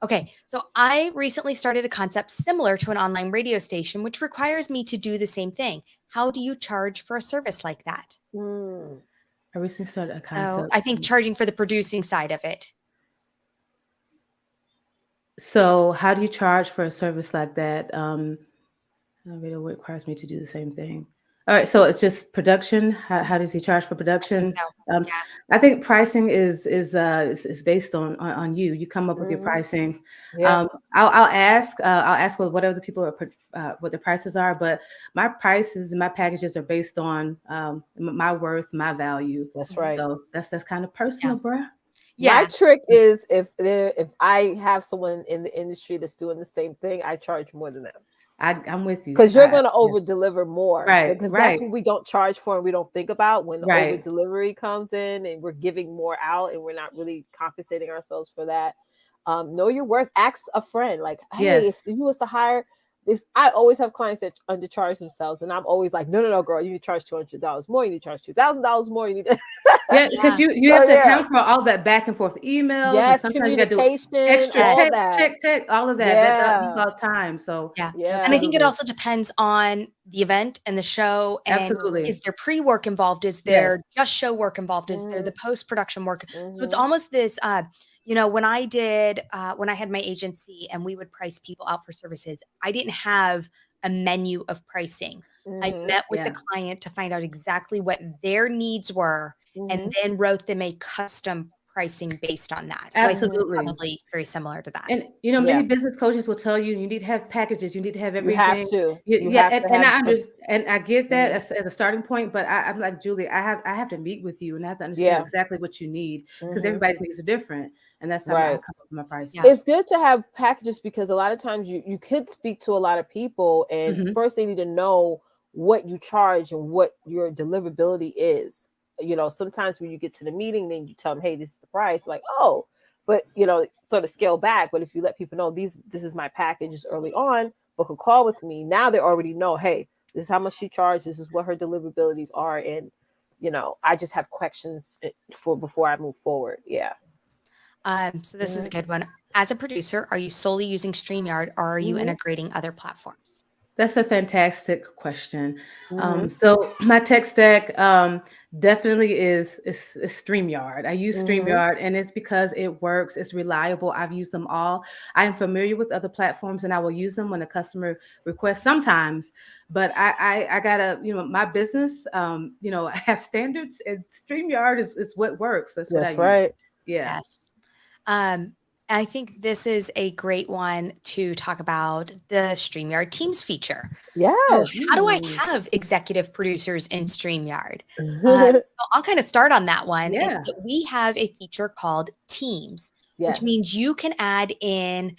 Okay, so I recently started a concept similar to an online radio station, which requires me to do the same thing. How do you charge for a service like that? I recently started a concept. I think charging for the producing side of it. So how do you charge for a service like that? Radio requires me to do the same thing. All right, so it's just production. How does he charge for production? I think pricing is based on you. You come up with your pricing. I'll ask what other people are what the prices are, but my prices and my packages are based on my worth, my value. That's right. So that's kind of personal, bruh. Yeah. My trick is if I have someone in the industry that's doing the same thing, I charge more than them. I'm with you. Because you're going to over deliver more. Right. Because that's what we don't charge for and we don't think about when over delivery comes in and we're giving more out and we're not really compensating ourselves for that. Know your worth. Ask a friend. Like, hey, if you was to hire this, I always have clients that undercharge themselves. And I'm always like, no, girl, you need to charge $200 more. You need to charge $2,000 more. You need to. Because you have to account for all that back and forth emails. Yes, and sometimes you got to do extra check, all of that. That's all time. So and I think it also depends on the event and the show. And is there pre-work involved? Is there just show work involved? Is there the post-production work? So it's almost this. When I had my agency and we would price people out for services, I didn't have a menu of pricing. I met with the client to find out exactly what their needs were and then wrote them a custom pricing based on that. So Absolutely. I think it's probably very similar to that. And many business coaches will tell you need to have packages, you need to have everything. You have to. And I get that as a starting point, but I'm like, Julie, I have to meet with you and I have to understand exactly what you need because everybody's needs are different. And that's how I come up with my price. It's good to have packages because a lot of times you could speak to a lot of people and first they need to know what you charge and what your deliverability is. Sometimes when you get to the meeting, then you tell them, hey, this is the price. Like, oh, but sort of scale back. But if you let people know this is my package early on, book a call with me. Now they already know, hey, this is how much she charges. This is what her deliverabilities are. And, I just have questions before I move forward. Yeah. So this is a good one. As a producer, are you solely using StreamYard or are you integrating other platforms? That's a fantastic question. So my tech stack definitely is StreamYard. I use StreamYard and it's because it works. It's reliable. I've used them all. I am familiar with other platforms and I will use them when a customer requests sometimes, but I gotta, my business, I have standards and StreamYard is what works. That's what I use. Yeah. Yes. I think this is a great one to talk about the StreamYard Teams feature. Yeah. So how do I have executive producers in StreamYard? So I'll kind of start on that one. Is that we have a feature called Teams, which means you can add in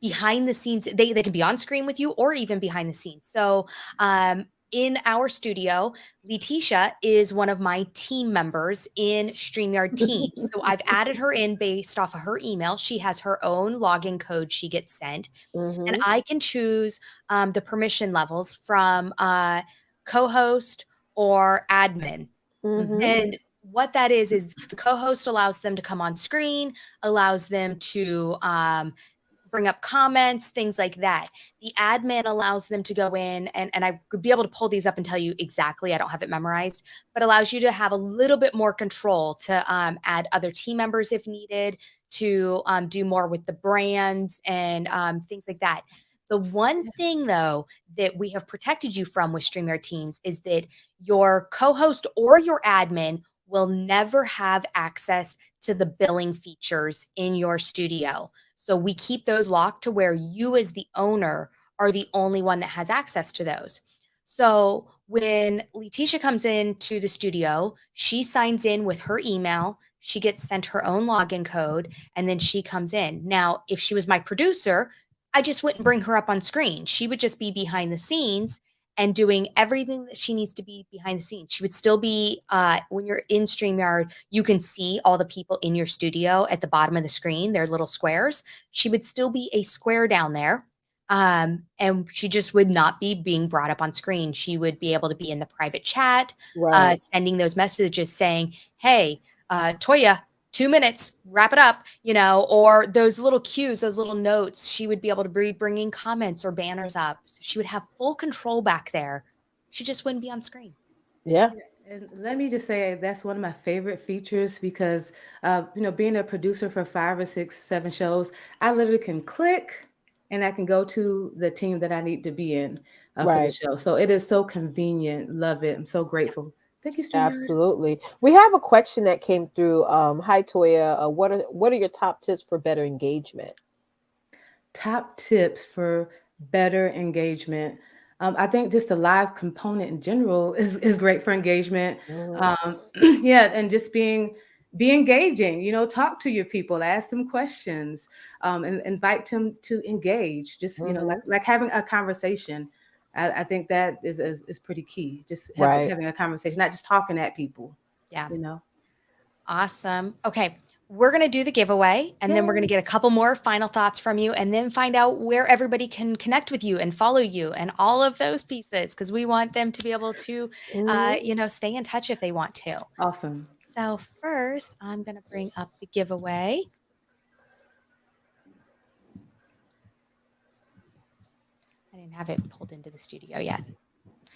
behind the scenes. They can be on screen with you or even behind the scenes. So in our studio, Leticia is one of my team members in StreamYard Teams. So I've added her in based off of her email. She has her own login code she gets sent. And I can choose the permission levels from co-host or admin. And what that is the co-host allows them to come on screen, allows them to bring up comments, things like that. The admin allows them to go in, and I could be able to pull these up and tell you exactly. I don't have it memorized, but allows you to have a little bit more control to add other team members if needed, to do more with the brands and things like that. The one thing, though, that we have protected you from with StreamYard Teams is that your co-host or your admin will never have access to the billing features in your studio. So we keep those locked to where you as the owner are the only one that has access to those. So when Leticia comes into the studio, she signs in with her email, she gets sent her own login code, and then she comes in. Now, if she was my producer, I just wouldn't bring her up on screen. She would just be behind the scenes and doing everything that she needs to be behind the scenes. She would still be, when you're in StreamYard, you can see all the people in your studio at the bottom of the screen. They're little squares. She would still be a square down there. And she just would not be being brought up on screen. She would be able to be in the private chat, sending those messages saying, hey, Toya, 2 minutes, wrap it up, or those little cues, those little notes. She would be able to be bringing comments or banners up. So she would have full control back there. She just wouldn't be on screen. Yeah. And let me just say that's one of my favorite features because, being a producer for 5 or 6, 7 shows, I literally can click and I can go to the team that I need to be in for the show. So it is so convenient. Love it. I'm so grateful. Thank you, StreamYard. Absolutely. We have a question that came through. Hi, Toya. What are your top tips for better engagement? Top tips for better engagement. I think just the live component in general is great for engagement. And just be engaging. Talk to your people, ask them questions, and invite them to engage. Just like having a conversation. I think that is pretty key. Just having a conversation, not just talking at people. Yeah. Awesome. Okay. We're going to do the giveaway, and then we're going to get a couple more final thoughts from you, and then find out where everybody can connect with you and follow you and all of those pieces, because we want them to be able to, stay in touch if they want to. Awesome. So first, I'm going to bring up the giveaway. I didn't have it pulled into the studio yet.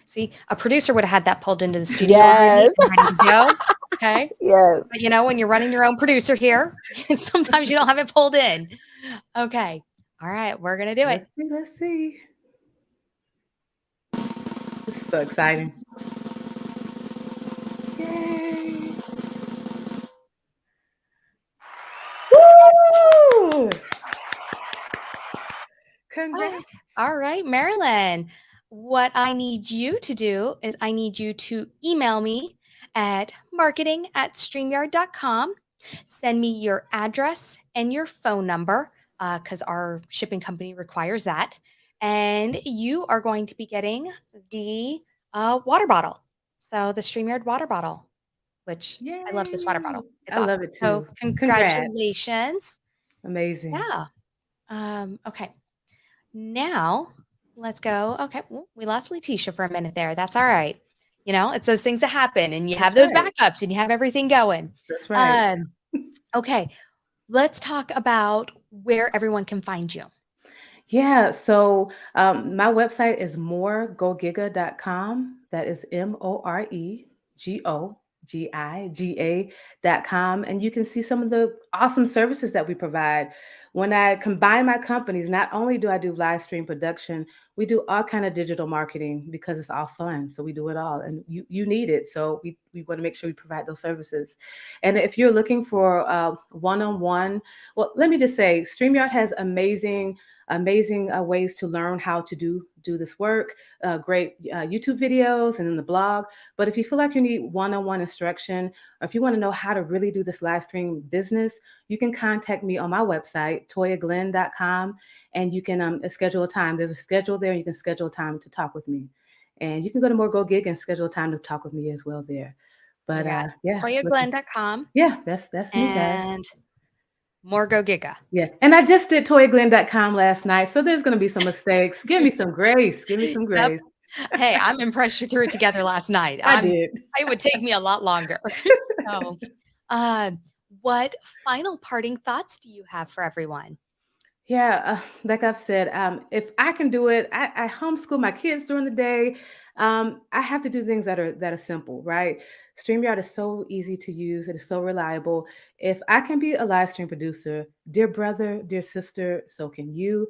See, a producer would have had that pulled into the studio. Yes. Ready to go. Okay. Yes. But when you're running your own producer here, sometimes you don't have it pulled in. Okay. All right. We're going to do it. Let's see. This is so exciting. Yay. Woo! Congrats. All right, Marilyn. What I need you to do is I need you to email me at marketing@streamyard.com. Send me your address and your phone number, because our shipping company requires that. And you are going to be getting the water bottle. So the StreamYard water bottle, which I love this water bottle. It's awesome. Love it too. So congratulations. Amazing. Yeah. Okay. Now let's go. Okay. Well, we lost Leticia for a minute there. That's all right. It's those things that happen, and you have those backups, and you have everything going. That's right. Okay. Let's talk about where everyone can find you. Yeah. So my website is moregogiga.com. That is moregogiga.com. And you can see some of the awesome services that we provide. When I combine my companies, not only do I do live stream production, we do all kind of digital marketing because it's all fun. So we do it all, and you need it. So we want to make sure we provide those services. And if you're looking for one-on-one, well, let me just say, StreamYard has amazing ways to learn how to do this work, great YouTube videos and then the blog. But if you feel like you need one-on-one instruction, or if you want to know how to really do this live stream business, you can contact me on my website, toyaglenn.com, and you can schedule a time. There's a schedule there. You can schedule a time to talk with me. And you can go to More Go Gig and schedule a time to talk with me as well there. But toyaglenn.com. Yeah, that's me, guys. And More Go Giga. Yeah. And I just did toyaglenn.com last night. So there's going to be some mistakes. Give me some grace. Give me some grace. Hey, I'm impressed you threw it together last night. I did. It would take me a lot longer. So, what final parting thoughts do you have for everyone? Yeah, like I've said, if I can do it, I homeschool my kids during the day. I have to do things that are simple, right? StreamYard is so easy to use. It is so reliable. If I can be a live stream producer, dear brother, dear sister, so can you.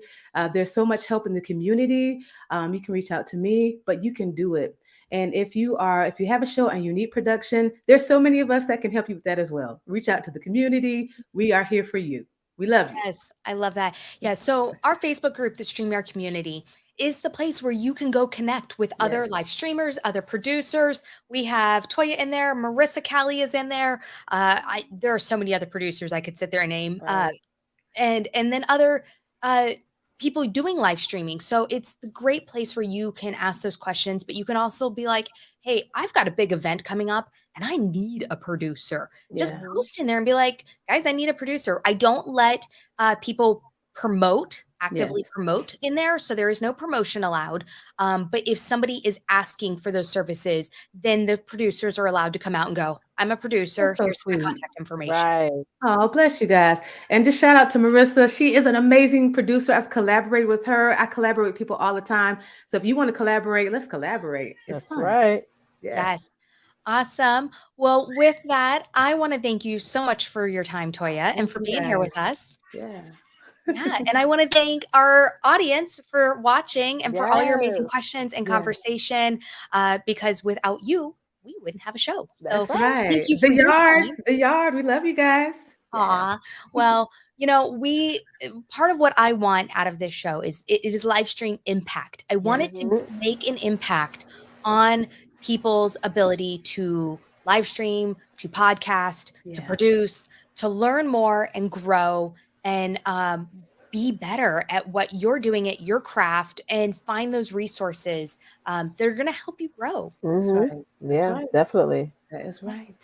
There's so much help in the community. You can reach out to me, but you can do it. And if you have a show and you need production, there's so many of us that can help you with that as well. Reach out to the community. We are here for you. We love you. Yes, I love that. Yeah, so our Facebook group, the StreamYard community, is the place where you can go connect with other live streamers, other producers. We have Toya in there, Marissa Callie is in there. There are so many other producers I could sit there and name, Right. and then other people doing live streaming. So it's the great place where you can ask those questions, but you can also be like, "Hey, I've got a big event coming up and I need a producer." Just Yeah. post in there and be like, "Guys, I need a producer." I don't let people actively promote in there. So there is no promotion allowed. But if somebody is asking for those services, then the producers are allowed to come out and go, "I'm a producer. That's so Here's my sweet. contact information." Right. Oh, bless you guys. And just shout out to Marissa. She is an amazing producer. I've collaborated with her. I collaborate with people all the time. So if you want to collaborate, let's collaborate. It's That's fun. right. Yes. Awesome. Well, with that, I want to thank you so much for your time, Toya, and for being here with us. Yeah. Yeah. And I want to thank our audience for watching and for all your amazing Yes. questions and Yeah. conversation, because without you, we wouldn't have a show. So That's Right. thank you for The your yard. time. The yard. We love you guys. Yeah. Aw. Well, part of what I want out of this show is it is live stream impact. I want it to make an impact on people's ability to live stream, to podcast, to produce, to learn more and grow and be better at what you're doing at your craft and find those resources that are going to help you grow. That's right. That's Yeah, right. definitely. That is right.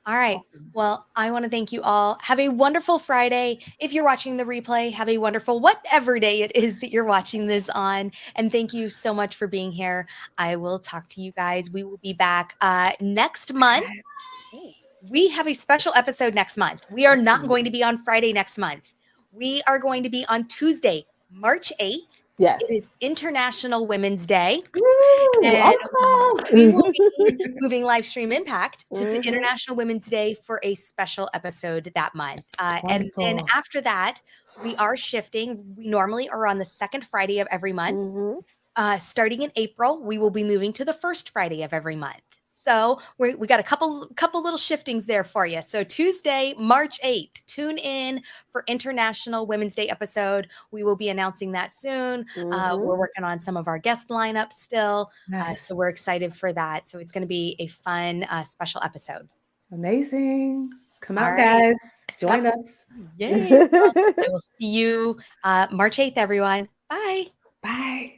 All right. Well, I want to thank you all. Have a wonderful Friday. If you're watching the replay, have a wonderful whatever day it is that you're watching this on. And thank you so much for being here. I will talk to you guys. We will be back next month. We have a special episode next month. We are not going to be on Friday next month. We are going to be on Tuesday, March 8th. Yes. It is International Women's Day. Woo, And okay. we will be moving Livestream Impact to International Women's Day for a special episode that month. And then after that, we are shifting. We normally are on the second Friday of every month. Starting in April, we will be moving to the first Friday of every month. So we got a couple little shiftings there for you. So Tuesday, March 8th, tune in for International Women's Day episode. We will be announcing that soon. We're working on some of our guest lineup still. So we're excited for that. So it's going to be a fun, special episode. Amazing. Come out, guys. Join us. Yay. I will see you March 8th, everyone. Bye. Bye.